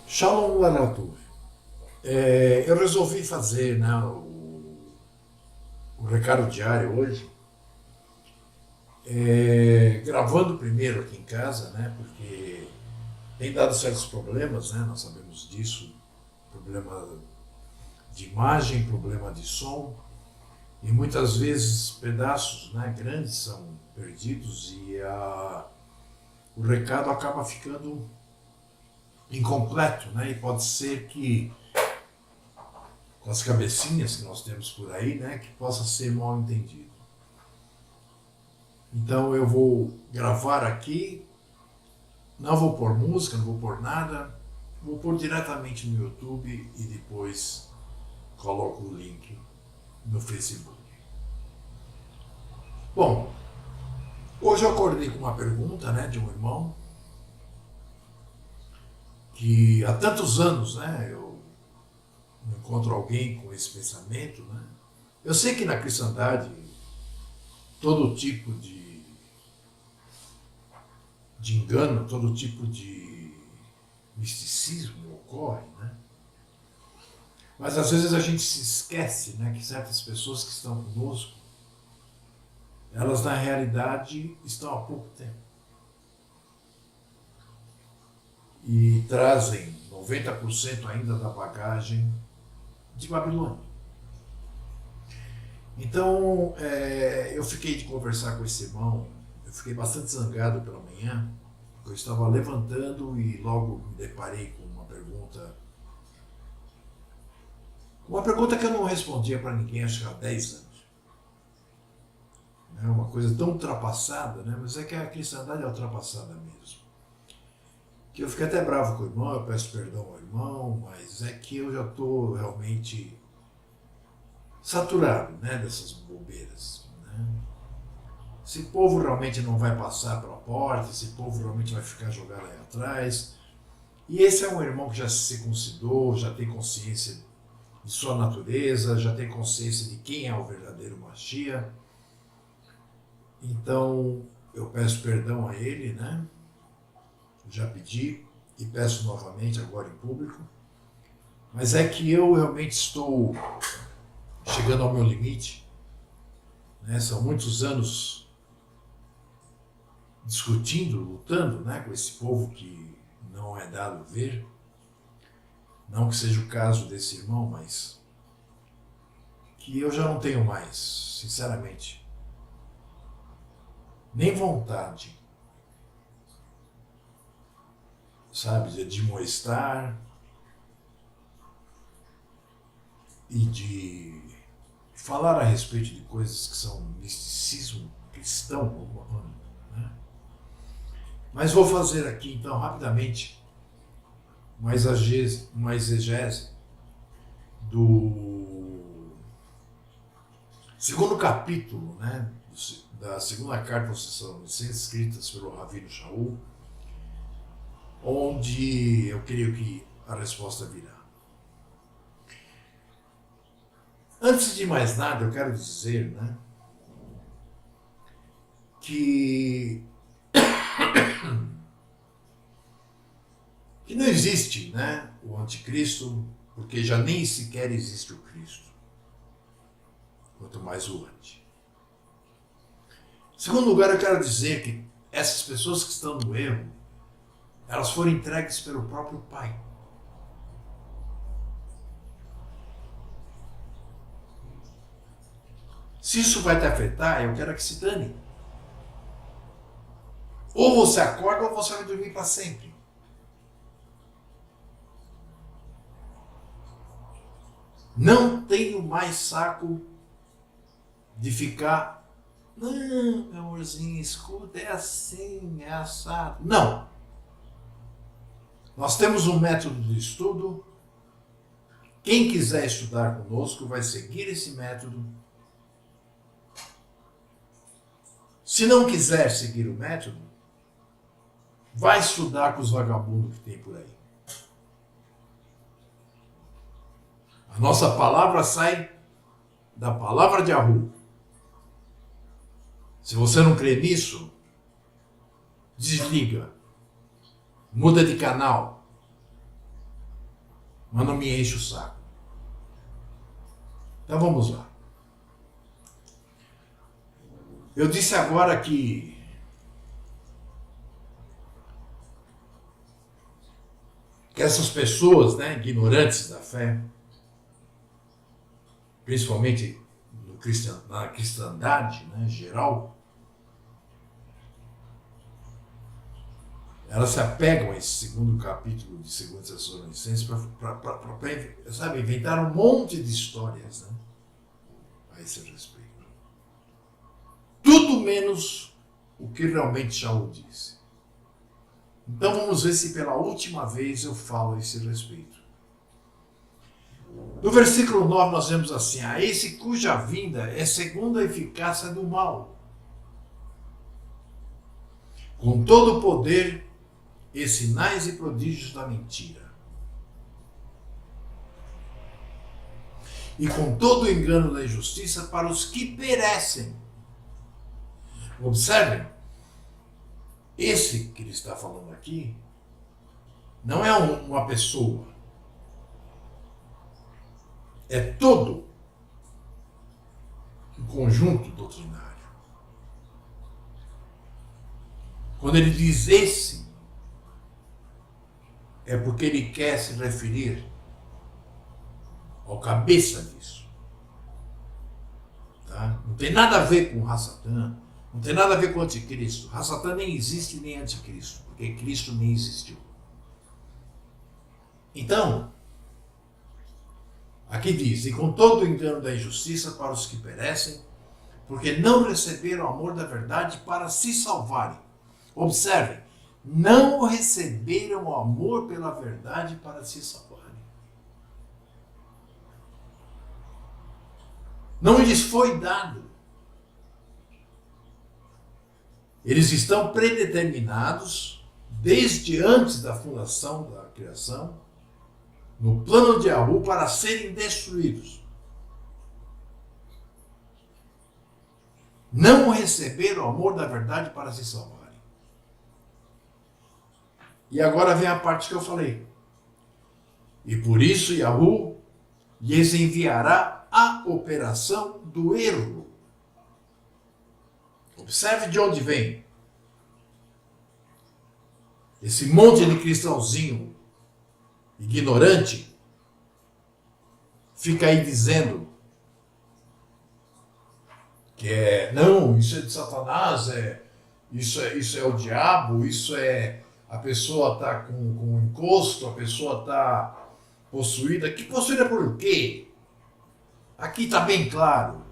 Shalom Larato. Eu resolvi fazer, né, o recado diário hoje, gravando primeiro aqui em casa, né, porque tem dado certos problemas, né, nós sabemos disso, problema de imagem, problema de som, e muitas vezes pedaços, né, grandes são perdidos e o recado acaba ficando incompleto, né, e pode ser que com as cabecinhas que nós temos por aí, né, que possa ser mal entendido. Então eu vou gravar aqui, não vou pôr música, não vou pôr nada, vou pôr diretamente no YouTube e depois coloco o link no Facebook. Bom, hoje eu acordei com uma pergunta, né, de um irmão que há tantos anos, né, eu encontro alguém com esse pensamento, né? Eu sei que na cristandade todo tipo de engano, todo tipo de misticismo ocorre, né? Mas às vezes a gente se esquece, né, que certas pessoas que estão conosco, elas na realidade estão há pouco tempo. E trazem 90% ainda da bagagem de Babilônia. Então, eu fiquei de conversar com esse irmão, eu fiquei bastante zangado pela manhã, porque eu estava levantando e logo me deparei com uma pergunta que eu não respondia para ninguém, acho que há 10 anos. É uma coisa tão ultrapassada, né? Mas é que a cristandade é ultrapassada mesmo. Que eu fiquei até bravo com o irmão, eu peço perdão ao irmão, mas é que eu já estou realmente saturado, né, dessas bobeiras, né? Esse povo realmente não vai passar pela porta, esse povo realmente vai ficar jogado aí atrás. E esse é um irmão que já se circuncidou, já tem consciência de sua natureza, já tem consciência de quem é o verdadeiro Mashiach. Então eu peço perdão a ele, né? Já pedi e peço novamente agora em público. Mas é que eu realmente estou chegando ao meu limite, né? São muitos anos discutindo, lutando, né, com esse povo que não é dado ver. Não que seja o caso desse irmão, mas que eu já não tenho mais, sinceramente, nem vontade, sabe, de admoestar e de falar a respeito de coisas que são misticismo cristão, né? Mas vou fazer aqui então rapidamente uma exegese do segundo capítulo, né, da segunda carta aos Tessalonicenses, escritas pelo Ravino Shaul, onde eu creio que a resposta virá. Antes de mais nada, eu quero dizer, né, que não existe, né, o anticristo, porque já nem sequer existe o Cristo, quanto mais o anti. Em segundo lugar, eu quero dizer que essas pessoas que estão no erro, elas foram entregues pelo próprio Pai. Se isso vai te afetar, eu quero que se dane. Ou você acorda ou você vai dormir para sempre. Não tenho mais saco de ficar, não, meu amorzinho, escuta, é assim, é assado. Não. Nós temos um método de estudo. Quem quiser estudar conosco vai seguir esse método. Se não quiser seguir o método, vai estudar com os vagabundos que tem por aí. A nossa palavra sai da palavra de Ahu. Se você não crê nisso, desliga, muda de canal, mas não me enche o saco. Então vamos lá. Eu disse agora que essas pessoas, né, ignorantes da fé, principalmente na cristandade, né, geral, elas se apegam a esse segundo capítulo de 2 Tessalonicenses para, sabe, inventar um monte de histórias, né, a esse respeito. Tudo menos o que realmente Shaul disse. Então vamos ver se pela última vez eu falo a esse respeito. No versículo 9 nós vemos assim: a esse cuja vinda é segundo a eficácia do mal, com todo o poder e sinais e prodígios da mentira, e com todo o engano da injustiça para os que perecem. Observem, esse que ele está falando aqui não é uma pessoa, é todo um conjunto doutrinário. Quando ele diz esse, é porque ele quer se referir ao cabeça disso. Tá? Não tem nada a ver com Hassatã, não tem nada a ver com o anticristo. Hasatã nem existe nem anticristo, porque Cristo nem existiu. Então, aqui diz: e com todo o engano da injustiça para os que perecem, porque não receberam o amor da verdade para se salvarem. Observem, não receberam o amor pela verdade para se salvarem. Não lhes foi dado. Eles estão predeterminados, desde antes da fundação da criação, no plano de Yahu, para serem destruídos. Não receberam o amor da verdade para se salvarem. E agora vem a parte que eu falei. E por isso Yahu lhes enviará a operação do erro. Observe de onde vem esse monte de cristãozinho ignorante fica aí dizendo que não, isso é de Satanás, isso é o diabo, isso é a pessoa está com encosto, a pessoa está possuída. Que possuída por quê? Aqui está bem claro.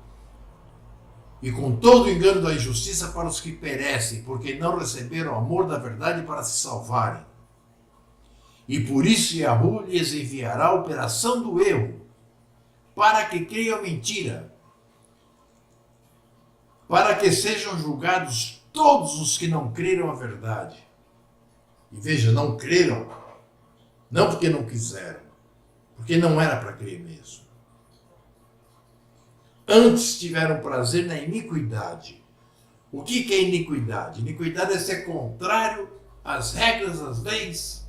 E com todo o engano da injustiça para os que perecem, porque não receberam o amor da verdade para se salvarem. E por isso Yahu lhes enviará a operação do erro, para que creiam mentira, para que sejam julgados todos os que não creram a verdade. E veja, não creram, não porque não quiseram, porque não era para crer mesmo. Antes tiveram prazer na iniquidade. O que é iniquidade? Iniquidade é ser contrário às regras, às leis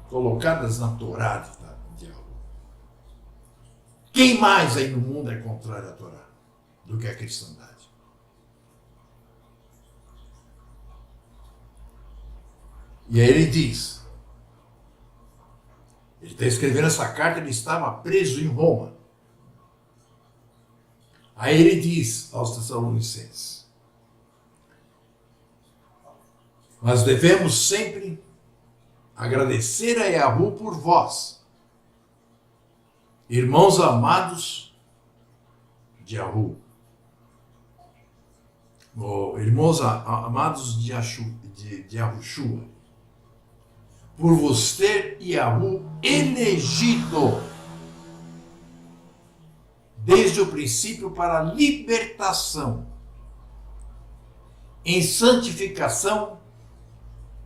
colocadas na Torá de Yahu. Quem mais aí no mundo é contrário à Torá do que a cristandade? E aí ele diz, ele está escrevendo essa carta, ele estava preso em Roma. Aí ele diz aos Tessalonicenses: nós devemos sempre agradecer a Yahu por vós, irmãos amados de Yahu, irmãos amados de Yahushua, por vos ter Yahu elegido desde o princípio para a libertação, em santificação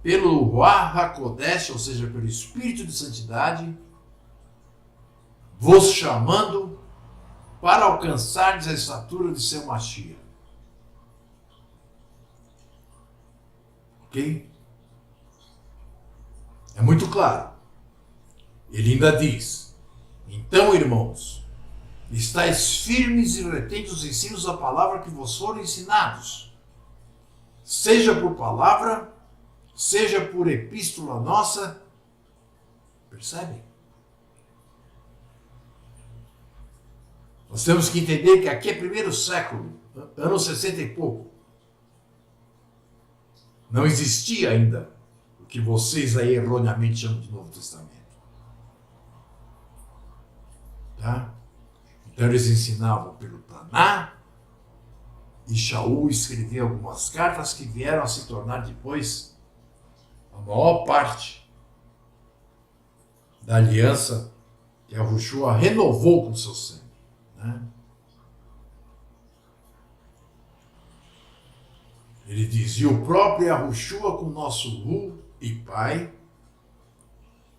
pelo Ruach HaKodesh, ou seja, pelo Espírito de Santidade, vos chamando para alcançardes a estatura de seu Mashiach. Ok? É muito claro. Ele ainda diz: então, irmãos, estáis firmes e retendo os ensinos da palavra que vos foram ensinados, seja por palavra, seja por epístola nossa. Percebem? Nós temos que entender que aqui é primeiro século, anos 60 e pouco. Não existia ainda o que vocês aí erroneamente chamam de Novo Testamento. Tá? Então eles ensinavam pelo Taná, e Shaul escrevia algumas cartas que vieram a se tornar depois a maior parte da aliança que Yahushua renovou com seu sangue. Né? Ele dizia: o próprio Yahushua com nosso Ru e Pai,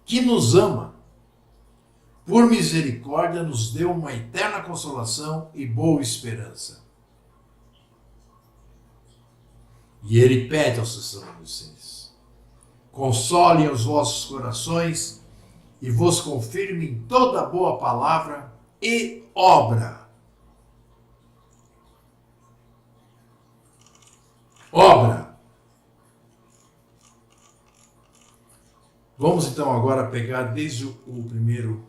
que nos ama, por misericórdia nos deu uma eterna consolação e boa esperança. E ele pede aos Tessalonicenses: consolem os vossos corações e vos confirme em toda boa palavra e obra. Obra. Vamos então agora pegar desde o primeiro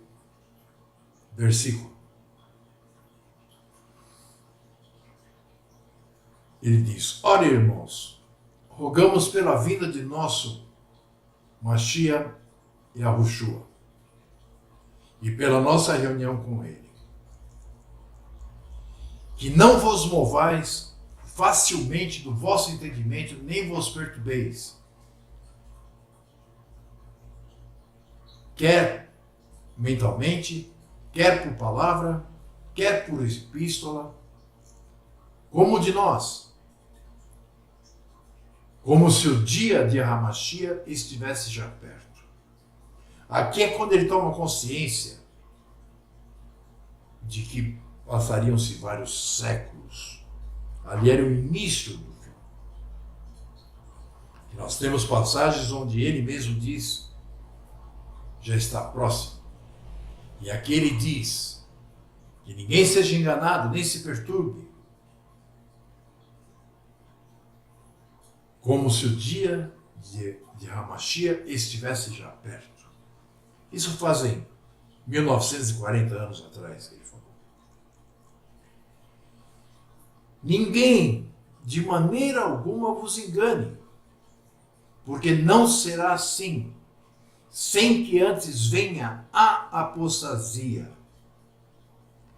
versículo. Ele diz: ora, irmãos, rogamos pela vinda de nosso Mashiach Yahushua e pela nossa reunião com ele, que não vos movais facilmente do vosso entendimento, nem vos perturbeis, quer mentalmente, quer por palavra, quer por epístola, como de nós, como se o dia de Hamashia estivesse já perto. Aqui é quando ele toma consciência de que passariam-se vários séculos. Ali era o início do fim. E nós temos passagens onde ele mesmo diz: já está próximo. E aqui ele diz que ninguém seja enganado, nem se perturbe, como se o dia de Hamashia estivesse já perto. Isso fazem 1940 anos atrás que ele falou. Ninguém, de maneira alguma, vos engane, porque não será assim, sem que antes venha a apostasia.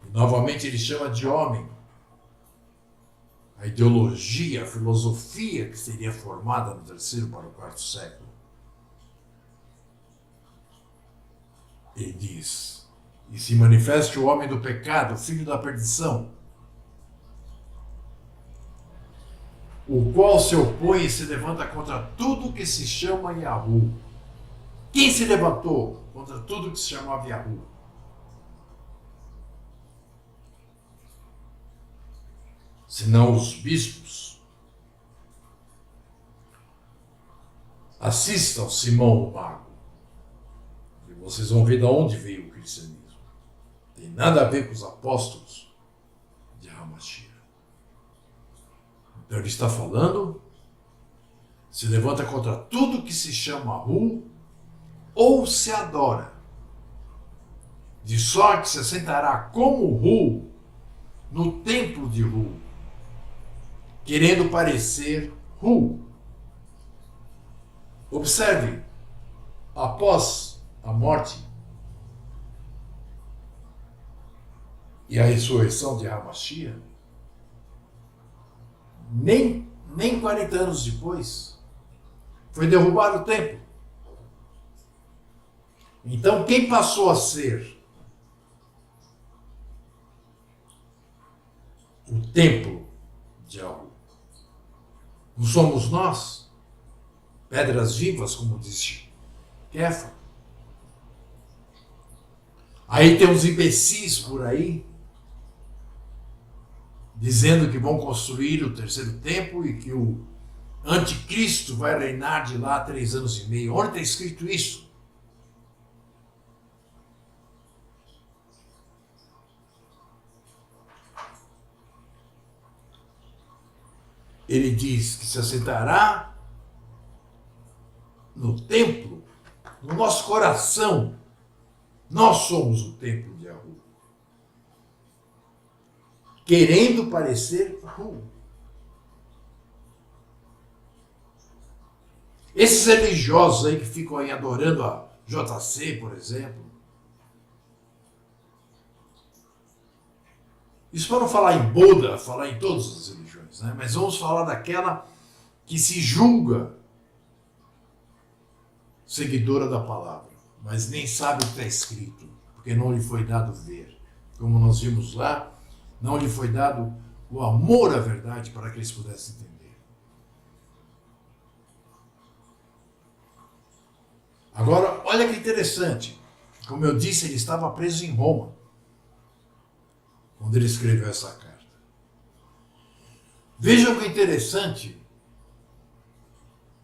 E novamente ele chama de homem a ideologia, a filosofia que seria formada no 3º para o 4º século. Ele diz: e se manifeste o homem do pecado, filho da perdição, o qual se opõe e se levanta contra tudo que se chama Yahu. Quem se levantou contra tudo que se chamava Yahu? Senão os bispos. Assistam Simão o Mago. E vocês vão ver de onde veio o cristianismo. Tem nada a ver com os apóstolos de Hamashia. Então ele está falando: se levanta contra tudo que se chama Ru ou se adora, de sorte se assentará como Ru no templo de Ru, querendo parecer Ru. Observe, após a morte e a ressurreição de Hamashia, nem 40 anos depois, foi derrubado o templo. Então, quem passou a ser o templo de Yahu? Não somos nós, pedras vivas, como disse Kefa? Aí tem uns imbecis por aí, dizendo que vão construir o 3º templo e que o anticristo vai reinar de lá 3 anos e meio. Onde está escrito isso? ele diz que se assentará no templo, no nosso coração. Nós somos o templo de Yahu. Querendo parecer Hu. Esses religiosos aí que ficam aí adorando a JC, por exemplo. Isso para não falar em Buda, falar em todas as religiões, né? Mas vamos falar daquela que se julga seguidora da palavra, mas nem sabe o que está escrito, porque não lhe foi dado ver. Como nós vimos lá, não lhe foi dado o amor à verdade para que eles pudessem entender. Agora, olha que interessante. Como eu disse, ele estava preso em Roma quando ele escreveu essa carta. Vejam que interessante.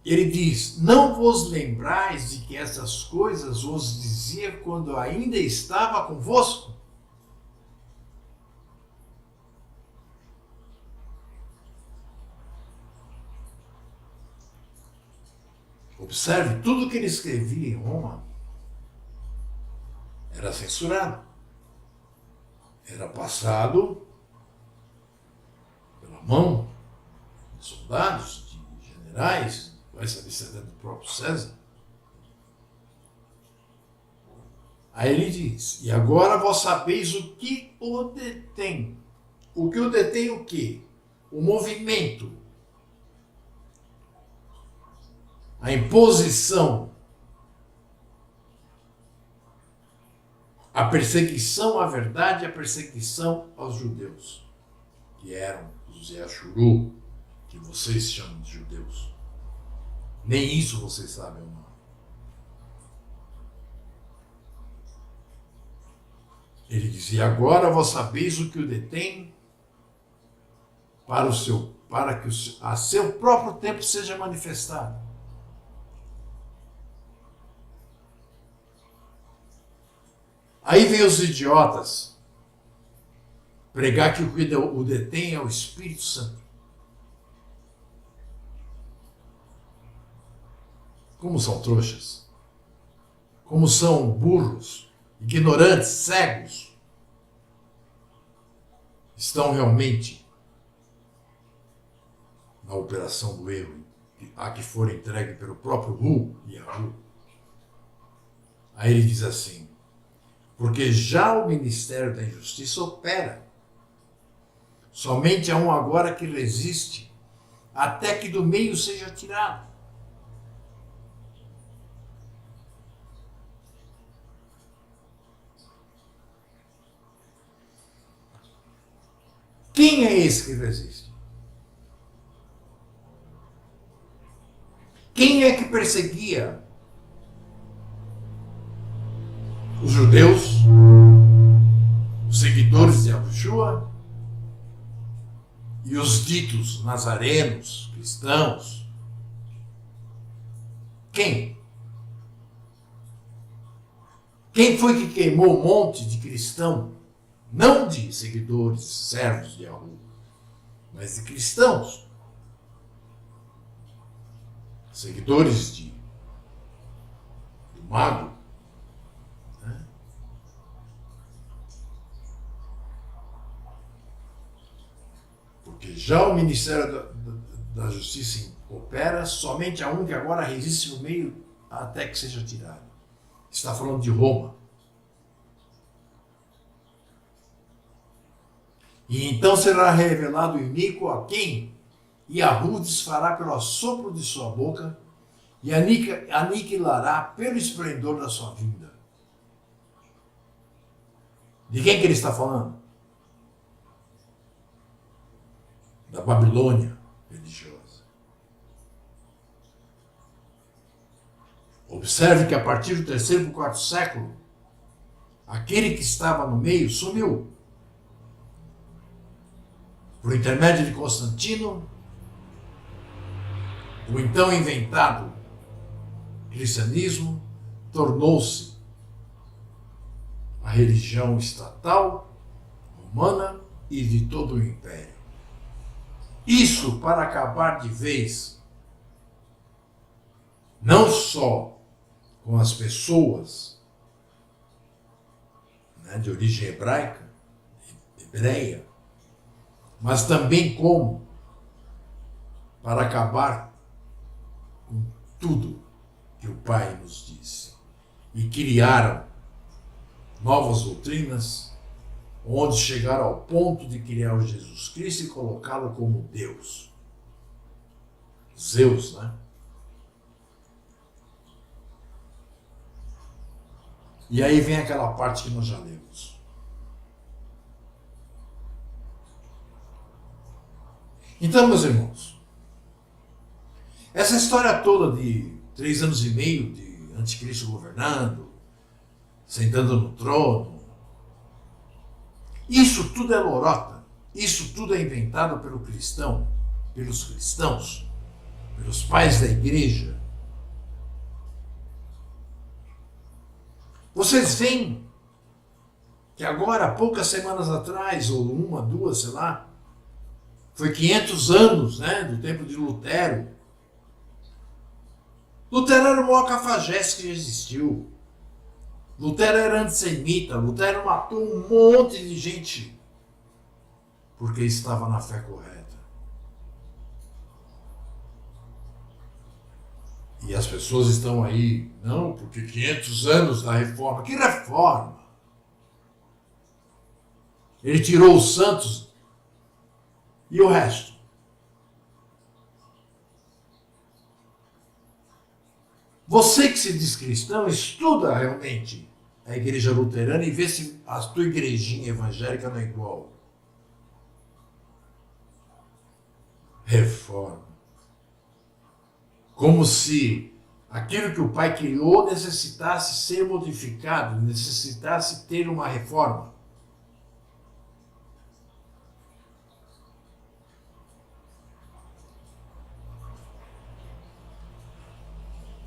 Ele diz: não vos lembrais de que essas coisas vos dizia quando ainda estava convosco? Observe, tudo que ele escrevia em Roma era censurado. Era passado pela mão de soldados, de generais, vai saber se é do próprio César. Aí ele diz: e agora vós sabeis o que o detém. O que o detém o quê? O movimento. A imposição. A perseguição à verdade e a perseguição aos judeus, que eram os Yashuru, que vocês chamam de judeus. Nem isso vocês sabem, não. Ele dizia: agora vós sabeis o que o detém para que a seu próprio tempo seja manifestado. Aí vem os idiotas pregar que o que o detém é o Espírito Santo. Como são trouxas. Como são burros, ignorantes, cegos. Estão realmente na operação do erro, a que for entregue pelo próprio Hu e Yahu. Aí ele diz assim: porque já o ministério da injustiça opera. Somente há um agora que resiste, até que do meio seja tirado. Quem é esse que resiste? Quem é que perseguia os judeus, os seguidores de Yeshua e os ditos nazarenos, cristãos? Quem? Quem foi que queimou um monte de cristão? Não de seguidores, servos de Yahu, mas de cristãos. Seguidores do mago. Porque já o Ministério da Justiça opera, somente há um que agora resiste no meio até que seja tirado. Está falando de Roma. E então será revelado o iníquo a quem Yahu desfará pelo assopro de sua boca e aniquilará pelo esplendor da sua vinda. De quem que ele está falando? Da Babilônia religiosa. Observe que a partir do 3º e 4º século, aquele que estava no meio sumiu. Por intermédio de Constantino, o então inventado cristianismo tornou-se a religião estatal romana e de todo o império. Isso para acabar de vez, não só com as pessoas, né, de origem hebraica, hebreia, mas também como para acabar com tudo que o Pai nos disse. E criaram novas doutrinas, onde chegaram ao ponto de criar o Jesus Cristo e colocá-lo como Deus. Zeus, né? E aí vem aquela parte que nós já lemos. Então, meus irmãos, essa história toda de 3 anos e meio de anticristo governando, sentando no trono, isso tudo é lorota, isso tudo é inventado pelo cristão, pelos cristãos, pelos pais da igreja. Vocês veem que agora, há poucas semanas atrás, ou 1, 2, sei lá, foi 500 anos, né, do tempo de Lutero. Lutero era o maior cafajeste que existiu. Lutero era antissemita. Lutero matou um monte de gente porque estava na fé correta. E as pessoas estão aí, não, porque 500 anos da reforma. Que reforma? Ele tirou os santos e o resto. Você que se diz cristão, estuda realmente a igreja luterana e vê se a tua igrejinha evangélica não é igual. Reforma. Como se aquilo que o Pai criou necessitasse ser modificado, necessitasse ter uma reforma.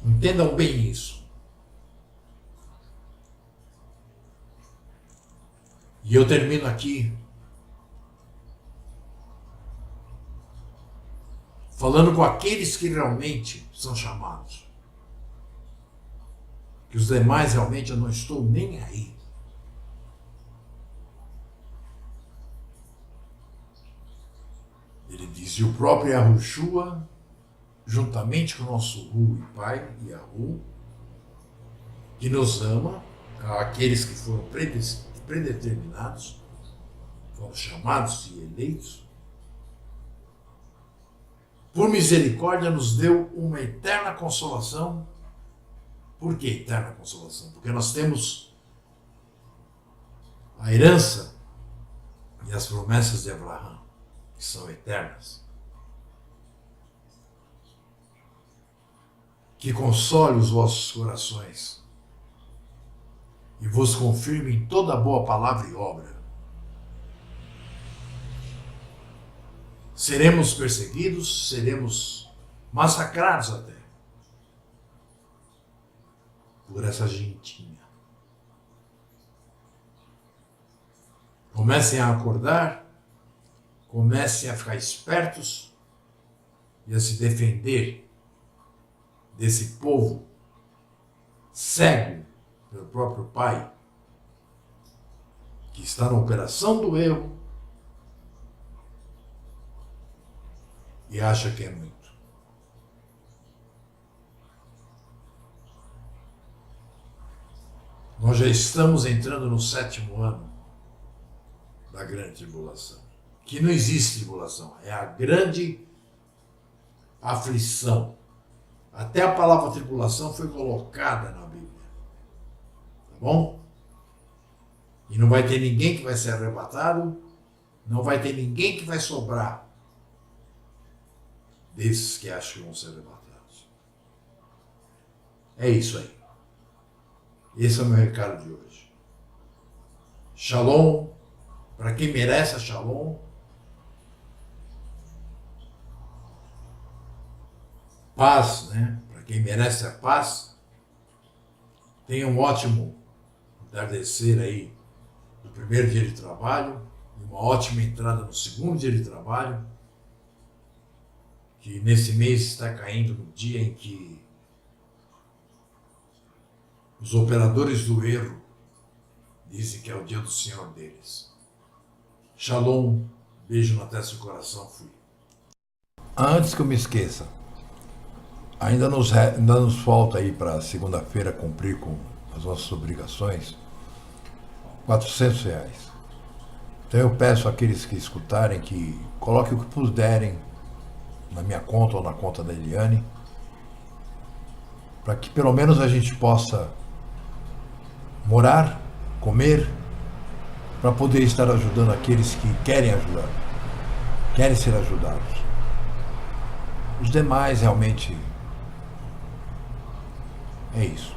Entendam bem isso. E eu termino aqui falando com aqueles que realmente são chamados. Que os demais realmente eu não estou nem aí. Ele diz, e o próprio Yahushua, juntamente com o nosso Ru e Pai, Yahu, que nos ama, aqueles que foram predeterminados, foram chamados e eleitos, por misericórdia nos deu uma eterna consolação. Por que eterna consolação? Porque nós temos a herança e as promessas de Abraão, que são eternas. Que console os vossos corações e vos confirme em toda boa palavra e obra. Seremos perseguidos, seremos massacrados até por essa gentinha. Comecem a acordar, comecem a ficar espertos e a se defender desse povo cego pelo próprio Pai, que está na operação do erro e acha que é muito. Nós já estamos entrando no 7º ano da grande tribulação. Que não existe tribulação, é a grande aflição. Até a palavra tribulação foi colocada na Bíblia. Tá bom? E não vai ter ninguém que vai ser arrebatado, não vai ter ninguém que vai sobrar desses que acham que vão ser arrebatados. É isso aí. Esse é o meu recado de hoje. Shalom, para quem merece a shalom. Paz, né? Para quem merece a paz. Tenha um ótimo entardecer aí no 1º dia de trabalho, e uma ótima entrada no 2º dia de trabalho. que nesse mês está caindo no dia em que os operadores do erro dizem que é o dia do Senhor deles. Shalom, beijo na testa e coração, fui. Antes que eu me esqueça, ainda nos falta aí para segunda-feira cumprir com as nossas obrigações, R$400. Então eu peço àqueles que escutarem que coloquem o que puderem na minha conta ou na conta da Eliane, para que pelo menos a gente possa morar, comer, para poder estar ajudando aqueles que querem ajudar, querem ser ajudados. Os demais realmente é isso.